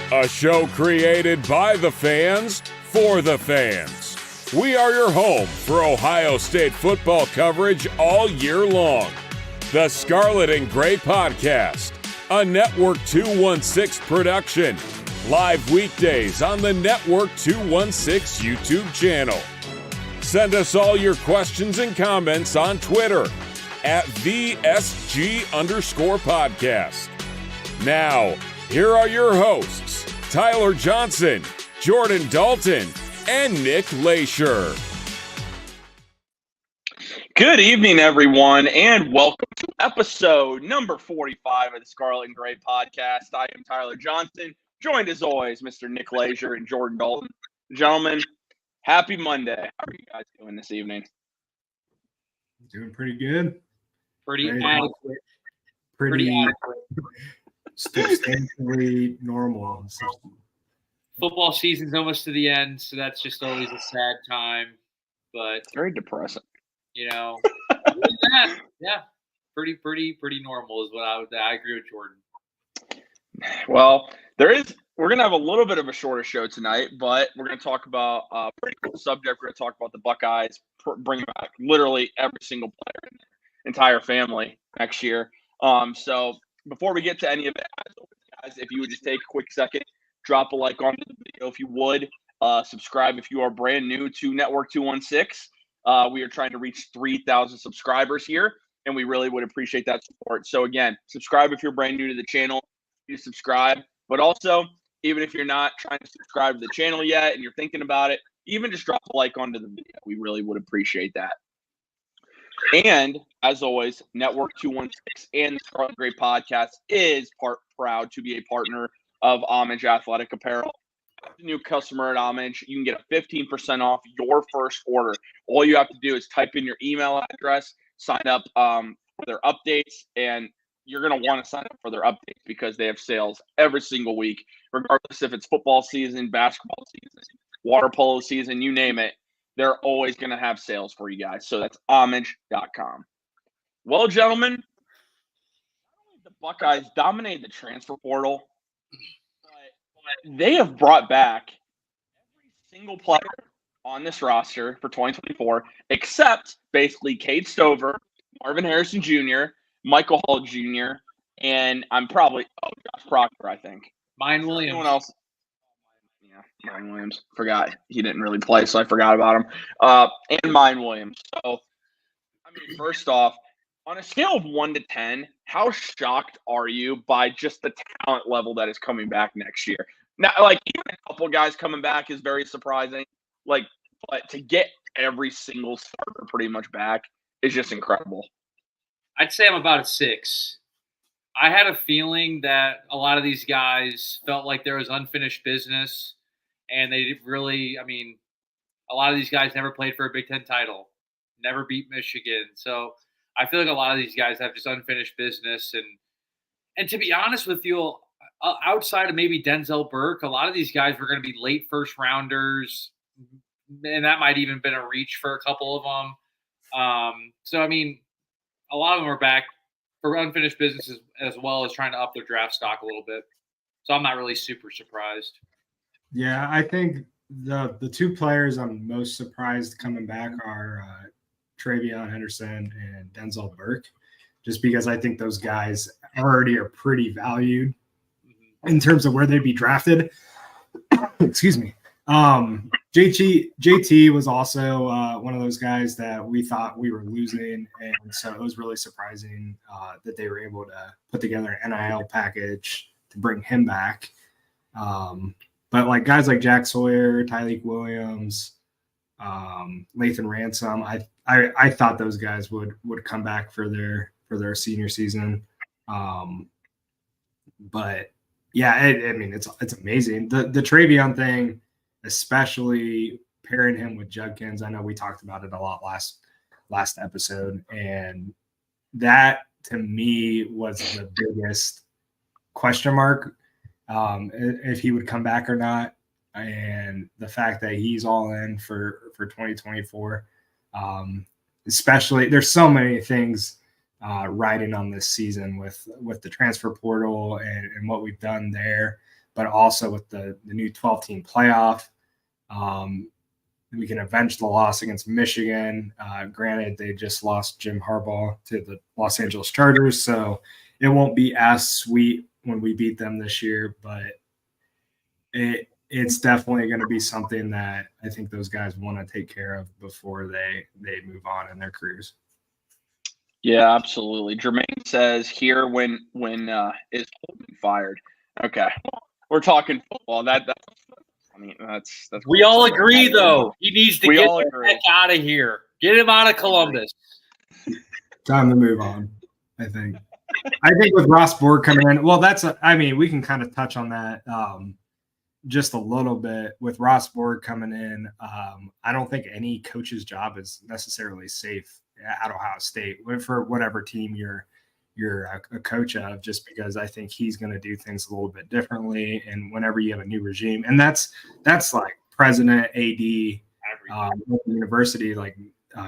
A show created by the fans, for the fans. We are your home for Ohio State football coverage all year long. The Scarlet and Gray Podcast, a Network 216 production. Live weekdays on the Network 216 YouTube channel. Send us all your questions and comments on Twitter at @VSG_podcast. Now, here are your hosts, Tyler Johnson, Jordan Dalton, and Nick Leisure. Good evening, everyone, and welcome to episode number 45 of the Scarlet and Gray Podcast. I am Tyler Johnson, joined as always, Mr. Nick Leisure and Jordan Dalton. Gentlemen, happy Monday. How are you guys doing this evening? Doing pretty good. Pretty adequate. Substantially normal. Football season's almost to the end, so that's just always a sad time. But It's very depressing. you know, yeah, pretty normal is what I agree with Jordan. Well, we're going to have a little bit of a shorter show tonight, but we're going to talk about a pretty cool subject. We're going to talk about the Buckeyes, bring back literally every single player in their entire family next year. So before we get to any of it, guys, if you would just take a quick second, drop a like on the video if you would. Subscribe if you are brand new to Network 216. We are trying to reach 3,000 subscribers here, and we really would appreciate that support. So again, subscribe if you're brand new to the channel. You subscribe, but also, even if you're not trying to subscribe to the channel yet and you're thinking about it, even just drop a like onto the video. We really would appreciate that. And as always, Network 216 and the Scarlet and Gray Podcast is proud to be a partner of Homage Athletic Apparel. As a new customer at Homage, you can get a 15% off your first order. All you have to do is type in your email address, sign up for their updates, and you're going to want to sign up for their updates because they have sales every single week, regardless if it's football season, basketball season, water polo season, you name it. They're always going to have sales for you guys. So that's homage.com. Well, gentlemen, the Buckeyes dominated the transfer portal, but they have brought back every single player on this roster for 2024, except basically Cade Stover, Marvin Harrison Jr., Michael Hall Jr., and Josh Proctor, I think. Mine Williams. Anyone else? Yeah, Mine Williams. Forgot. He didn't really play, so I forgot about him. And Mine Williams. So, first off, on a scale of 1 to 10, how shocked are you by just the talent level that is coming back next year? Now, even a couple guys coming back is very surprising. But to get every single starter pretty much back is just incredible. I'd say I'm about at 6. I had a feeling that a lot of these guys felt like there was unfinished business, and they didn't really. A lot of these guys never played for a Big Ten title, never beat Michigan. So I feel like a lot of these guys have just unfinished business. And to be honest with you, outside of maybe Denzel Burke, a lot of these guys were going to be late first rounders, and that might even been a reach for a couple of them. A lot of them are back for unfinished business as well as trying to up their draft stock a little bit. So I'm not really super surprised. Yeah, I think the two players I'm most surprised coming back are Travion Henderson and Denzel Burke, just because I think those guys already are pretty valued in terms of where they'd be drafted. Excuse me. JT was also one of those guys that we thought we were losing, and so it was really surprising that they were able to put together an NIL package to bring him back. But guys like Jack Sawyer, Tyleek Williams, Lathan Ransom, I thought those guys would come back for their senior season. But yeah, it's amazing. The Travion thing, especially pairing him with Judkins. I know we talked about it a lot last episode, and that to me was the biggest question mark, if he would come back or not. And the fact that he's all in for 2024, especially there's so many things riding on this season with the transfer portal and what we've done there. but also with the new 12-team playoff. We can avenge the loss against Michigan. Granted, they just lost Jim Harbaugh to the Los Angeles Chargers, so it won't be as sweet when we beat them this year, but it's definitely going to be something that I think those guys want to take care of before they move on in their careers. Yeah, absolutely. Jermaine says here when is Holden fired? Okay, we're talking football. That's we all agree though. He needs to get the heck out of here. Get him out of Columbus. Time to move on, I think. I think with Ross Borg coming in, well, we can kind of touch on that just a little bit. With Ross Borg coming in, I don't think any coach's job is necessarily safe at Ohio State for whatever team you're a coach of, just because I think he's going to do things a little bit differently. And whenever you have a new regime, and that's like president, AD, university,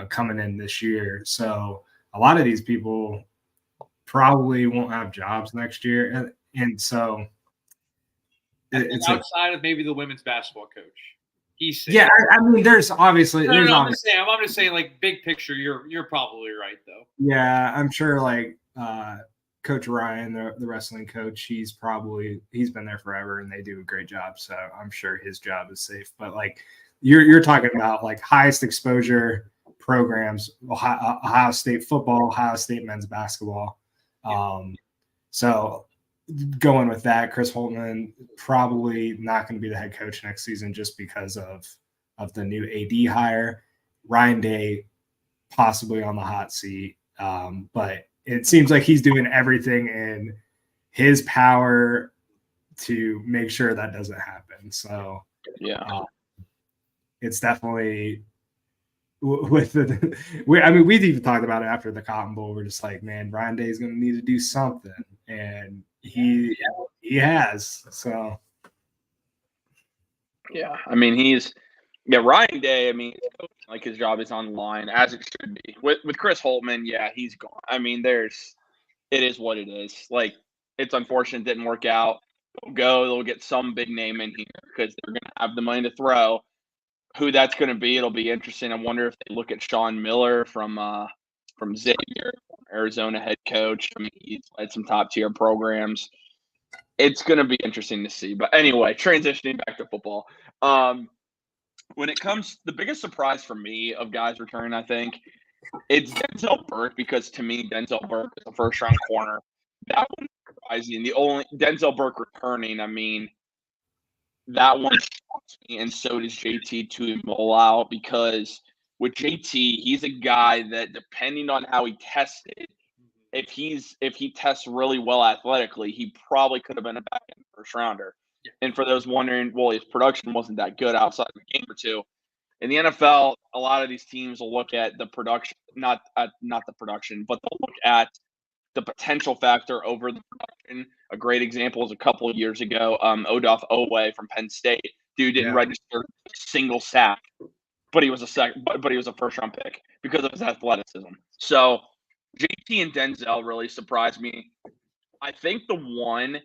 coming in this year. So a lot of these people probably won't have jobs next year. And so it's outside of maybe the women's basketball coach. He's safe. Yeah, I mean, there's obviously. I'm just saying, like, big picture, you're probably right though. Yeah, I'm sure. Like Coach Ryan, the wrestling coach, he's been there forever, and they do a great job. So I'm sure his job is safe. But like, you're talking about like highest exposure programs: Ohio State football, Ohio State men's basketball. So going with that, Chris Holtman probably not going to be the head coach next season just because of the new AD hire. Ryan Day possibly on the hot seat, but it seems like he's doing everything in his power to make sure that doesn't happen. So it's definitely we've even talked about it after the Cotton Bowl. We're just like, man, Ryan Day is going to need to do something, and he has. So yeah, I mean, Ryan Day. I mean, like his job is on the line as it should be. With Chris Holtman, yeah, he's gone. I mean, it is what it is. Like, it's unfortunate it didn't work out. They'll get some big name in here because they're going to have the money to throw. Who that's going to be, it'll be interesting. I wonder if they look at Sean Miller from Xavier, Arizona head coach. I mean, he's led some top tier programs. It's going to be interesting to see. But anyway, transitioning back to football. When it comes, the biggest surprise for me of guys returning, I think, it's Denzel Burke, because to me, Denzel Burke is a first-round corner. That one surprising. The only Denzel Burke returning, I mean, that one shocks me, and so does JT Tuimoloau, because with JT, he's a guy that, depending on how he tested, if he tests really well athletically, he probably could have been a back-end first-rounder. Yeah. And for those wondering, well, his production wasn't that good outside of a game or two. In the NFL, a lot of these teams will look at the production, not the production, but they'll look at the potential factor over the production. A great example is a couple of years ago, Odof Owe from Penn State. Dude didn't register a single sack, but he was a first-round pick because of his athleticism. So JT and Denzel really surprised me. I think the one that's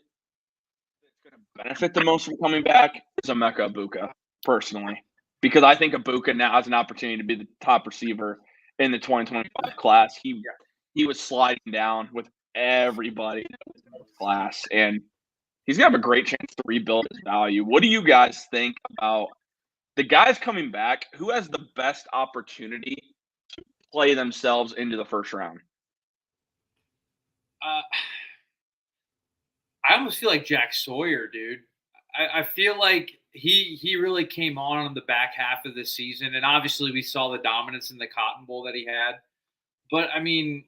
going to benefit the most from coming back is Emeka Egbuka, personally, because I think Egbuka now has an opportunity to be the top receiver in the 2025 class. He was sliding down with everybody in his class, and he's going to have a great chance to rebuild his value. What do you guys think about the guys coming back? Who has the best opportunity to play themselves into the first round? I almost feel like Jack Sawyer, dude. I feel like he really came on in the back half of the season, and obviously we saw the dominance in the Cotton Bowl that he had. But, I mean,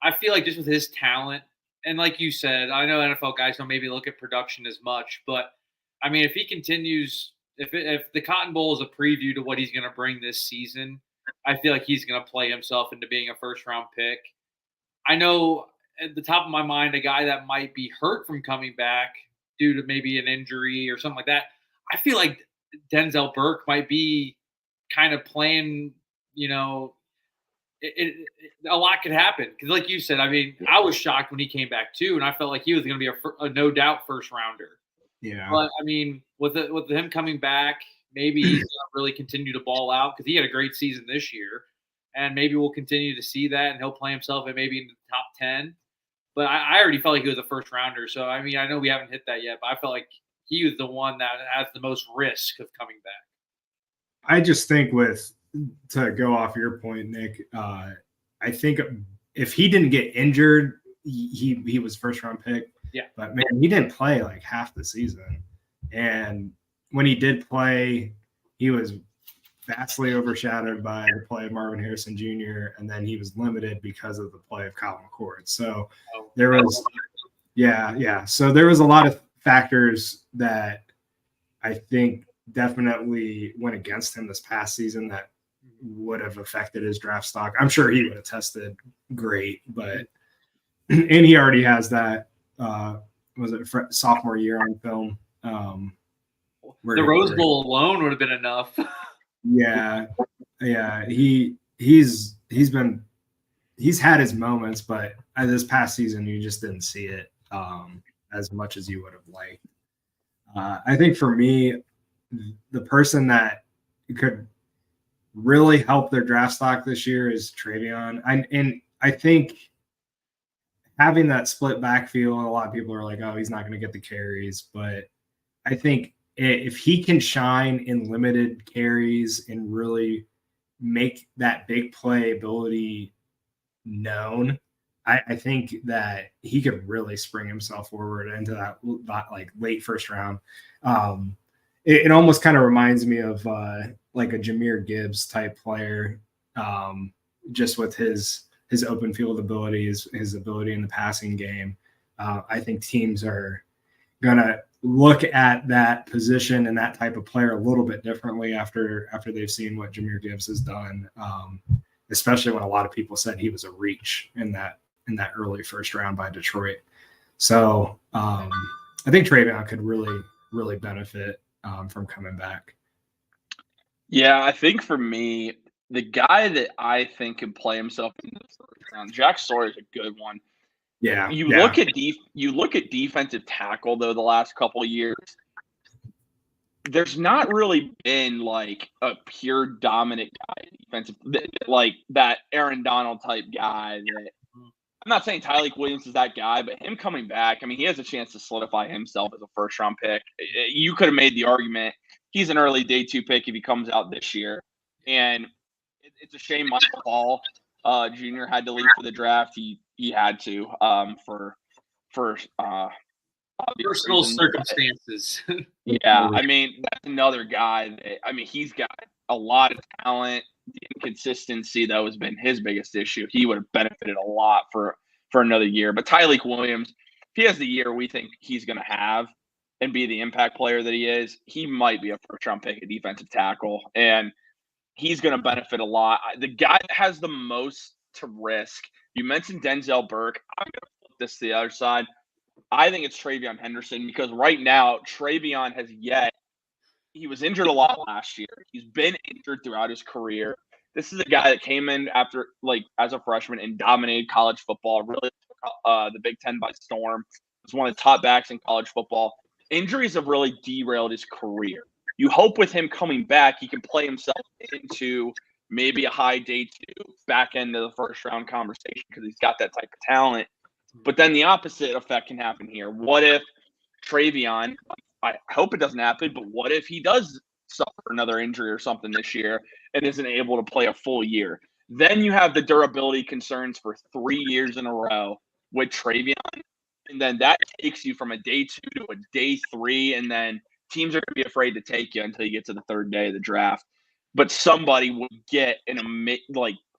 I feel like just with his talent, and like you said, I know NFL guys don't maybe look at production as much, but, I mean, if he continues – if the Cotton Bowl is a preview to what he's going to bring this season, I feel like he's going to play himself into being a first-round pick. I know at the top of my mind a guy that might be hurt from coming back due to maybe an injury or something like that. I feel like Denzel Burke might be kind of playing, a lot could happen. Because like you said, I mean, I was shocked when he came back too, and I felt like he was going to be a no doubt first rounder. Yeah. But I mean, with him coming back, maybe he's going to really continue to ball out because he had a great season this year, and maybe we'll continue to see that, and he'll play himself in maybe in the top 10. But I already felt like he was a first rounder. So I mean, I know we haven't hit that yet, but I felt like he was the one that has the most risk of coming back. I just think to go off your point, Nick, I think if he didn't get injured, he was first round pick. Yeah. But man, he didn't play like half the season. And when he did play, he was vastly overshadowed by the play of Marvin Harrison Jr. And then he was limited because of the play of Kyle McCord. So there was, So there was a lot of factors that I think definitely went against him this past season that would have affected his draft stock. I'm sure he would have tested great, but and he already has that sophomore year on film. The Rose Bowl alone would have been enough. Yeah. He's had his moments, but this past season you just didn't see it as much as you would have liked. I think for me, the person that could really help their draft stock this year is Travion. And I think having that split backfield, a lot of people are like, oh, he's not going to get the carries. But I think if he can shine in limited carries and really make that big play ability known, I think that he could really spring himself forward into that like late first round. It almost kind of reminds me of like a Jahmyr Gibbs type player, just with his open field abilities, his ability in the passing game. I think teams are going to look at that position and that type of player a little bit differently after they've seen what Jahmyr Gibbs has done, especially when a lot of people said he was a reach in that early first round by Detroit. So I think Travion could really, really benefit from coming back. Yeah, I think for me, the guy that I think can play himself in the first round, Jack Sawyer is a good one. Yeah. You look at defensive tackle though the last couple of years. There's not really been like a pure dominant guy defensive, like that Aaron Donald type guy. I'm not saying Tyleik Williams is that guy, but him coming back, I mean, he has a chance to solidify himself as a first round pick. You could have made the argument he's an early day 2 pick if he comes out this year. And it's a shame Michael Hall Jr. had to leave for the draft. He had to for personal circumstances. Yeah, I mean, that's another guy that, I mean, he's got a lot of talent. The inconsistency, though, has been his biggest issue. He would have benefited a lot for another year. But Tyleik Williams, if he has the year we think he's going to have and be the impact player that he is, he might be a first-round pick at defensive tackle. And he's going to benefit a lot. The guy that has the most to risk, you mentioned Denzel Burke. I'm going to flip this to the other side. I think it's Travion Henderson because right now Travion he was injured a lot last year. He's been injured throughout his career. This is a guy that came in after as a freshman and dominated college football, really took the Big Ten by storm. Was one of the top backs in college football. Injuries have really derailed his career. You hope with him coming back, he can play himself into maybe a high day 2 back end of the first round conversation because he's got that type of talent. But then the opposite effect can happen here. What if Travion, I hope it doesn't happen, but what if he does suffer another injury or something this year and isn't able to play a full year? Then you have the durability concerns for 3 years in a row with Travion. And then that takes you from a day 2 to a day 3. And then teams are going to be afraid to take you until you get to the 3rd day of the draft. But somebody would get a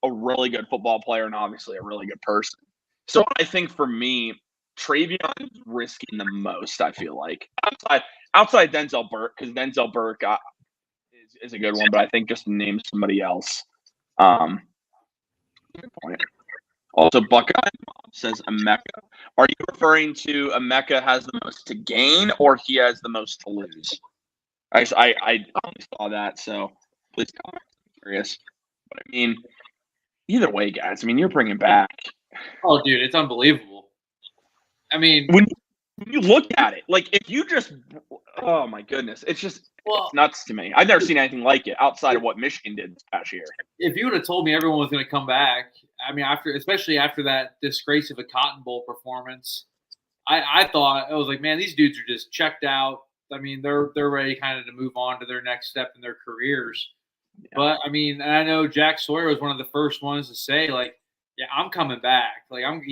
really good football player and obviously a really good person. So I think for me, Travion is risking the most, I feel like. Outside Denzel Burke, because Denzel Burke is a good one, but I think just name somebody else. Good point. Also, Buckeye says Emeka. Are you referring to Emeka has the most to gain or he has the most to lose? I only saw that, so please comment. I'm curious. But I mean, either way, guys, I mean, you're bringing back. Oh, dude, it's unbelievable. I mean, you look at it, like if you just, oh my goodness, it's nuts to me. I've never seen anything like it outside of what Michigan did this past year. If you would have told me everyone was going to come back, I mean, especially after that disgrace of a Cotton Bowl performance, I thought, I was like, man, these dudes are just checked out. I mean, they're ready kind of to move on to their next step in their careers. Yeah. But I mean, I know Jack Sawyer was one of the first ones to say, like, yeah, I'm coming back. Like, I'm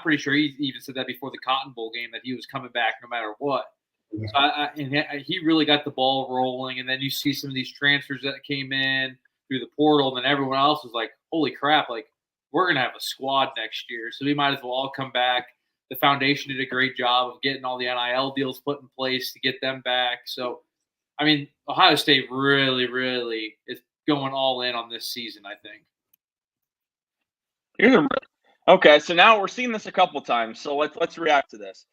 pretty sure he even said that before the Cotton Bowl game, that he was coming back no matter what. Yeah. So and he really got the ball rolling. And then you see some of these transfers that came in through the portal, and then everyone else was like, holy crap, like, we're going to have a squad next year. So we might as well all come back. The foundation did a great job of getting all the NIL deals put in place to get them back. So, I mean, Ohio State really, really is going all in on this season, I think. Okay, so now we're seeing this a couple times. So let's react to this.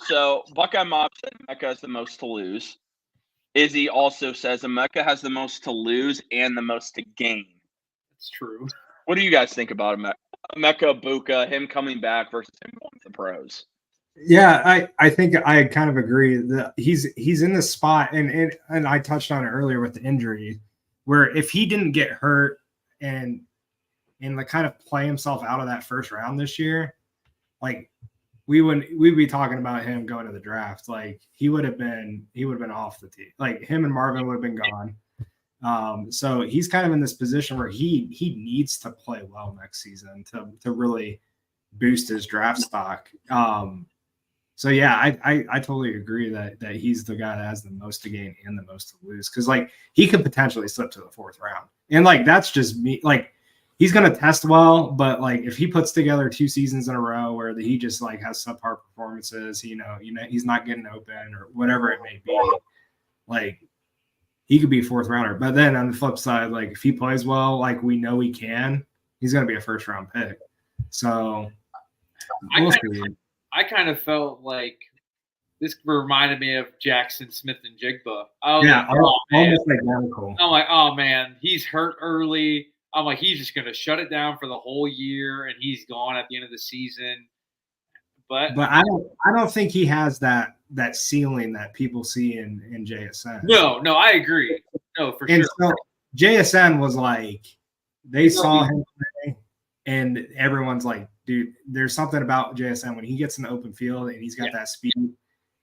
So Buckeye Mob said Emeka has the most to lose. Izzy also says Emeka has the most to lose and the most to gain. That's true. What do you guys think about Emeka Buka, him coming back versus him going to the pros? Yeah, I think I kind of agree that he's in this spot, and I touched on it earlier with the injury, where if he didn't get hurt and like kind of play himself out of that first round this year, like we'd be talking about him going to the draft. Like he would have been off the team. Like him and Marvin would have been gone. So he's kind of in this position where he needs to play well next season to really boost his draft stock. So yeah, I totally agree that he's the guy that has the most to gain and the most to lose, because like he could potentially slip to the fourth round, and like that's just me. Like he's gonna test well, but like if he puts together 2 seasons in a row where he just like has subpar performances, you know, he's not getting open or whatever it may be, like he could be a fourth rounder. But then on the flip side, like if he plays well, like we know he can, he's gonna be a first round pick. So we'll see. I kind of felt like this reminded me of Jackson Smith and Jigba. Almost identical. I'm like, oh man, he's hurt early. I'm like, he's just gonna shut it down for the whole year, and he's gone at the end of the season. But I don't think he has that ceiling that people see in JSN. No, I agree. No, for sure. So JSN was like, they saw him play, and everyone's like, dude, there's something about JSN when he gets in the open field and he's got that speed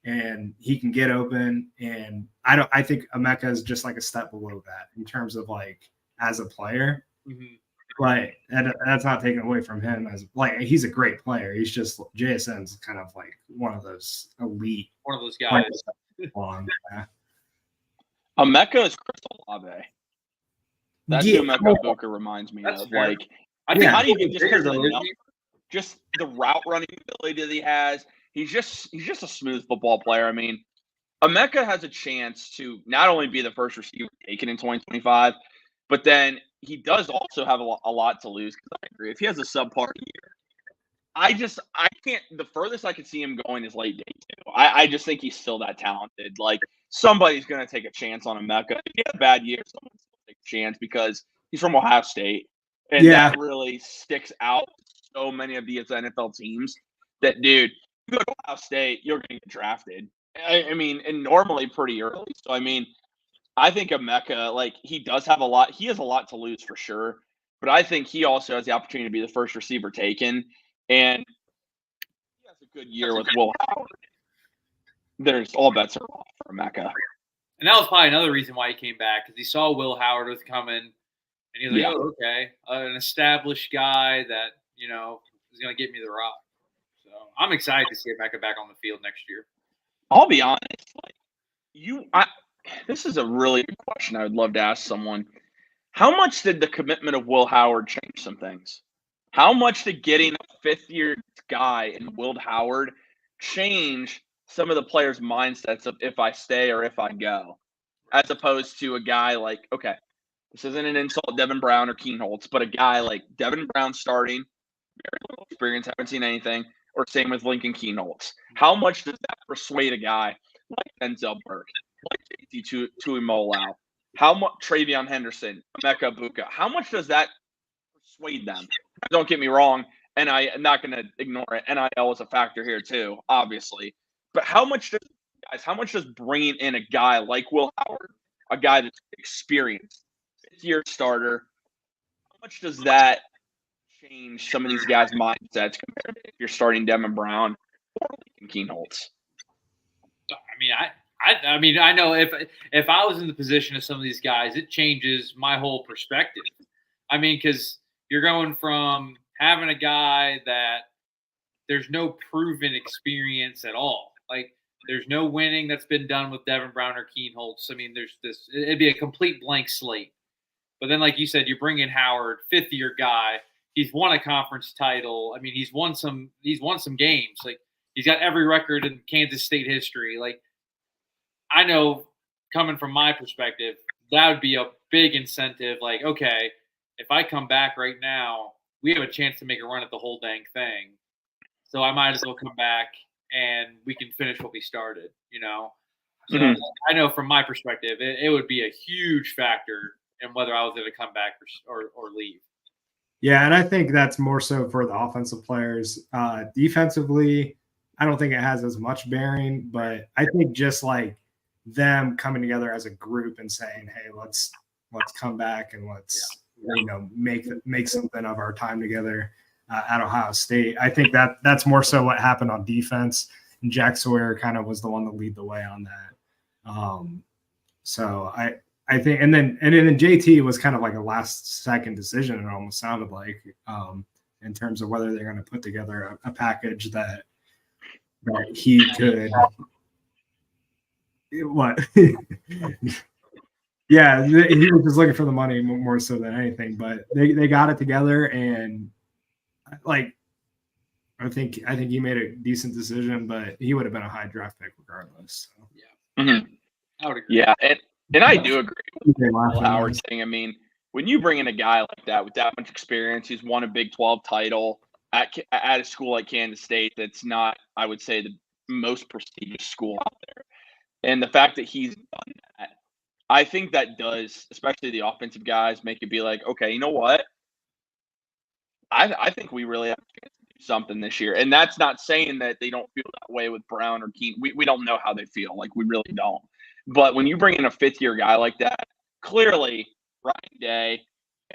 and he can get open. And I think Emeka is just like a step below that in terms of like as a player. Mm-hmm. But that's not taken away from him as like he's a great player. He's just JSN's kind of like one of those elite, one of those guys. Emeka is Crystal Olave. That's who Emeka Buka reminds me of. Fair. Like I think how do you just because of the number, just the route running ability that he has. He's just a smooth football player. I mean, Emeka has a chance to not only be the first receiver taken in 2025, but then he does also have a lot to lose. Because I agree, if he has a subpar year, I can't. The furthest I could see him going is late day 2. I just think he's still that talented. Like somebody's going to take a chance on Emeka. If he has a bad year, someone's going to take a chance because he's from Ohio State, and that really sticks out so many of these NFL teams. That dude, you go to Ohio State, you're going to get drafted. I mean, and normally pretty early. So I mean, I think Emeka, like he does have a lot. He has a lot to lose for sure, but I think he also has the opportunity to be the first receiver taken, and he has a good year with Will Howard. There's all bets are off for Emeka, and that was probably another reason why he came back because he saw Will Howard was coming, and he was like, "Oh, okay, an established guy that is going to get me the rock." So I'm excited to see Emeka back on the field next year. I'll be honest, this is a really good question I would love to ask someone. How much did the commitment of Will Howard change some things? How much did getting a fifth-year guy in Will Howard change some of the players' mindsets of if I stay or if I go? As opposed to a guy like, okay, this isn't an insult to Devin Brown or Keenholz, but a guy like Devin Brown starting, very little experience, haven't seen anything, or same with Lincoln Keenholz. How much does that persuade a guy like Denzel Burke, like JT Tuimoloau, how much Travion Henderson, Emeka Buka, how much does that persuade them? Don't get me wrong, and I'm not going to ignore it. NIL is a factor here too, obviously. But how much does bringing in a guy like Will Howard, a guy that's experienced, fifth-year starter, how much does that change some of these guys' mindsets compared to if you're starting Devin Brown or Lincoln Keenholz? I mean, I know if I was in the position of some of these guys, it changes my whole perspective. I mean, because you're going from having a guy that there's no proven experience at all. Like, there's no winning that's been done with Devin Brown or Keenholz. I mean, it'd be a complete blank slate. But then, like you said, you bring in Howard, fifth-year guy. He's won a conference title. I mean, he's won some games. Like, he's got every record in Kansas State history. Like, I know, coming from my perspective, that would be a big incentive. Like, okay, if I come back right now, we have a chance to make a run at the whole dang thing. So I might as well come back and we can finish what we started, you know? So I know from my perspective, it would be a huge factor in whether I was going to come back or leave. Yeah, and I think that's more so for the offensive players. Defensively, I don't think it has as much bearing, but I think just like them coming together as a group and saying, hey, let's come back and let's make something of our time together at Ohio State. I think that's more so what happened on defense, and Jack Sawyer kind of was the one to lead the way on that. So I think, and then JT was kind of like a last second decision. It almost sounded like, in terms of whether they're going to put together a package that he could. What? Yeah, he was just looking for the money more so than anything. But they got it together, and like I think he made a decent decision. But he would have been a high draft pick regardless. So. Yeah, I would agree. Yeah, and I do agree with Will Howard saying. I mean, when you bring in a guy like that with that much experience, he's won a Big 12 title at a school like Kansas State. That's not, I would say, the most prestigious school out there. And the fact that he's done that, I think that does, especially the offensive guys, make it be like, okay, you know what? I think we really have to do something this year. And that's not saying that they don't feel that way with Brown or Keene. We don't know how they feel. Like, we really don't. But when you bring in a fifth-year guy like that, clearly Ryan Day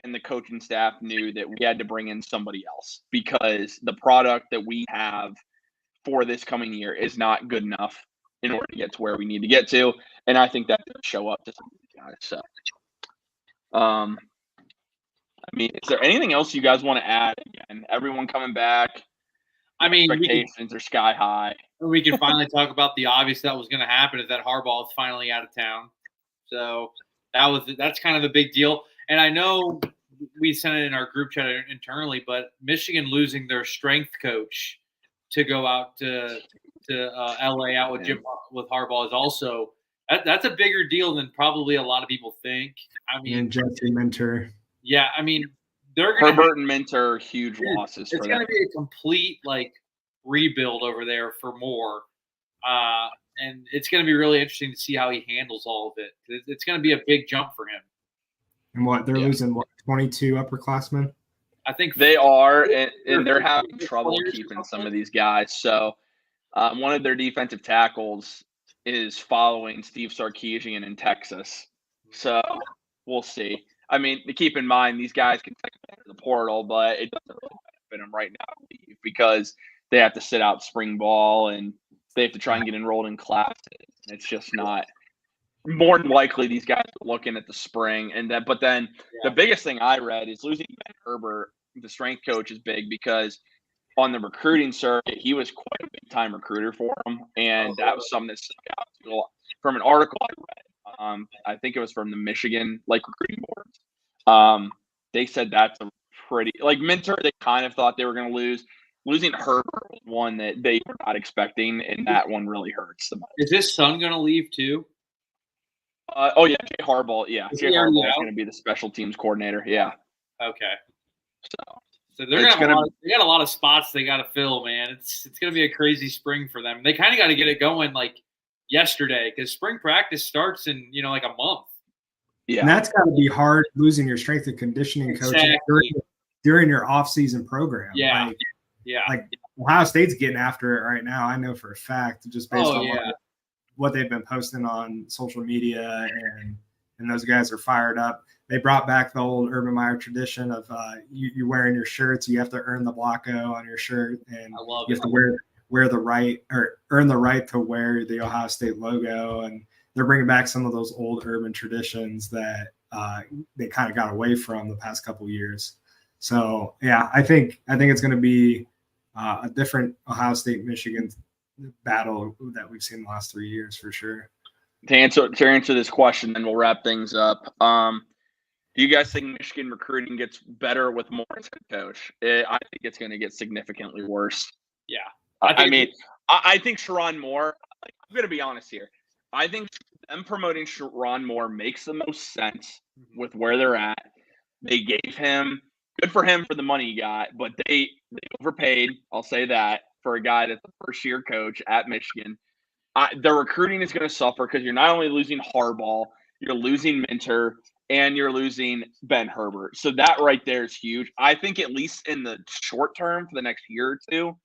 and the coaching staff knew that we had to bring in somebody else because the product that we have for this coming year is not good enough in order to get to where we need to get to. And I think that does show up to some of these guys. So, I mean, is there anything else you guys want to add? Again, everyone coming back. I mean, expectations are sky high. We can finally talk about the obvious that was going to happen is that Harbaugh is finally out of town. So that's kind of a big deal. And I know we sent it in our group chat internally, but Michigan losing their strength coach to go out to LA out with Harbaugh is also that's a bigger deal than probably a lot of people think. I mean, and Jesse Minter. Yeah, I mean, they're Herbert and Minter are huge losses. It's going to be a complete rebuild over there for more, and it's going to be really interesting to see how he handles all of it. It's going to be a big jump for him. And they're losing 22 upperclassmen. I think they are, and they're having trouble keeping some of these guys. So, one of their defensive tackles is following Steve Sarkisian in Texas. So, we'll see. I mean, to keep in mind, these guys can take the portal, but it doesn't really benefit them right now because they have to sit out spring ball and they have to try and get enrolled in classes. It's just not. More than likely, these guys are looking at the spring, but then the biggest thing I read is losing Ben Herbert, the strength coach, is big because on the recruiting circuit, he was quite a big time recruiter for him, and that was something that stuck out from an article I read. I think it was from the Michigan recruiting board. They said that's a pretty Minter. They kind of thought they were going to lose. Losing Herbert was one that they were not expecting, and that one really hurts the most. Is his son going to leave too? Jay Harbaugh. Yeah, Jay Harbaugh is going to be the special teams coordinator. Yeah. Okay. So they're they got a lot of spots they got to fill, man. It's going to be a crazy spring for them. They kind of got to get it going yesterday because spring practice starts in a month. Yeah, and that's got to be hard losing your strength and conditioning coach during your off-season program. Yeah, Ohio State's getting after it right now. I know for a fact, just based on yeah. what they've been posting on social media, and those guys are fired up. They brought back the old Urban Meyer tradition of you wearing your shirts. You have to earn the Blocko on your shirt, and you have to wear the right or earn the right to wear the Ohio State logo. And they're bringing back some of those old urban traditions that they kind of got away from the past couple of years. So yeah, I think it's going to be a different Ohio State Michigan battle that we've seen the last 3 years for sure. To answer this question, then we'll wrap things up. Do you guys think Michigan recruiting gets better with Moore as head coach? I think it's going to get significantly worse. Yeah. I think Sherrone Moore, I'm going to be honest here. I think them promoting Sherrone Moore makes the most sense with where they're at. They gave him, good for him for the money he got, but they overpaid, I'll say that, for a guy that's a first-year coach at Michigan. The recruiting is going to suffer because you're not only losing Harbaugh, you're losing Minter, and you're losing Ben Herbert. So that right there is huge. I think at least in the short term for the next year or two,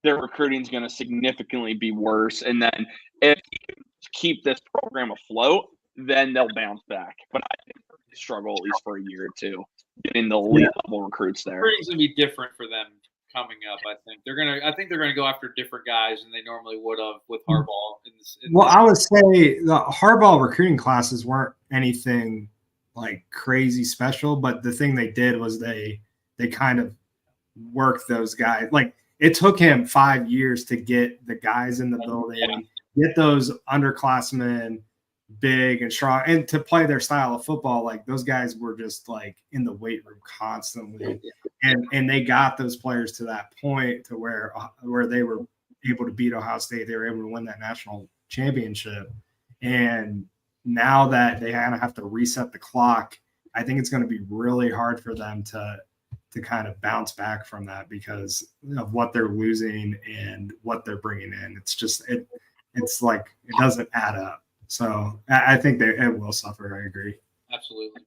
their recruiting is going to significantly be worse. And then if you can keep this program afloat, then they'll bounce back. But I think they're going to struggle at least for a year or two getting the elite level recruits there. Recruiting's going to be different for them coming up. I think they're going to go after different guys than they normally would have with Harbaugh. I would say the Harbaugh recruiting classes weren't anything like crazy special, but the thing they did was they kind of worked those guys. Like it took him 5 years to get the guys in the building, get those underclassmen big and strong, and to play their style of football. Like those guys were just like in the weight room constantly, and they got those players to that point to where they were able to beat Ohio State. They were able to win that national championship. And now that they kind of have to reset the clock, I think it's going to be really hard for them to kind of bounce back from that because of what they're losing and what they're bringing in. It's just it's like it doesn't add up. So I think it will suffer. I agree. Absolutely.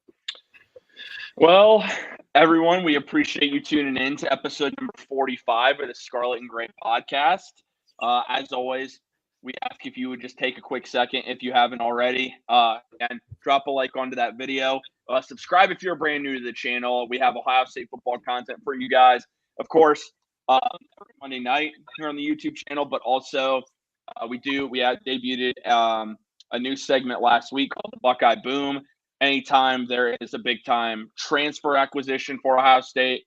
Well, everyone, we appreciate you tuning in to episode number 45 of the Scarlet and Gray podcast. As always, we ask if you would just take a quick second, if you haven't already, and drop a like onto that video. Subscribe if you're brand new to the channel. We have Ohio State football content for you guys. Of course, every Monday night here on the YouTube channel, but also we have debuted a new segment last week called the Buckeye Boom. Anytime there is a big-time transfer acquisition for Ohio State,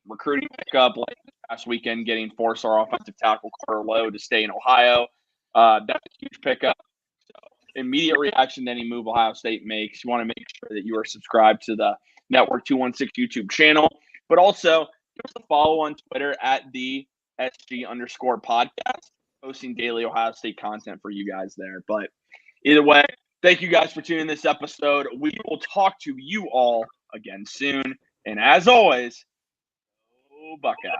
recruiting pickup like this past weekend, getting four-star offensive tackle Carter Lowe to stay in Ohio. That's a huge pickup. So immediate reaction to any move Ohio State makes. You want to make sure that you are subscribed to the Network 216 YouTube channel, but also give us a follow on Twitter at the SG_podcast, posting daily Ohio State content for you guys there. But either way, thank you guys for tuning in this episode. We will talk to you all again soon. And as always, go Buckeyes.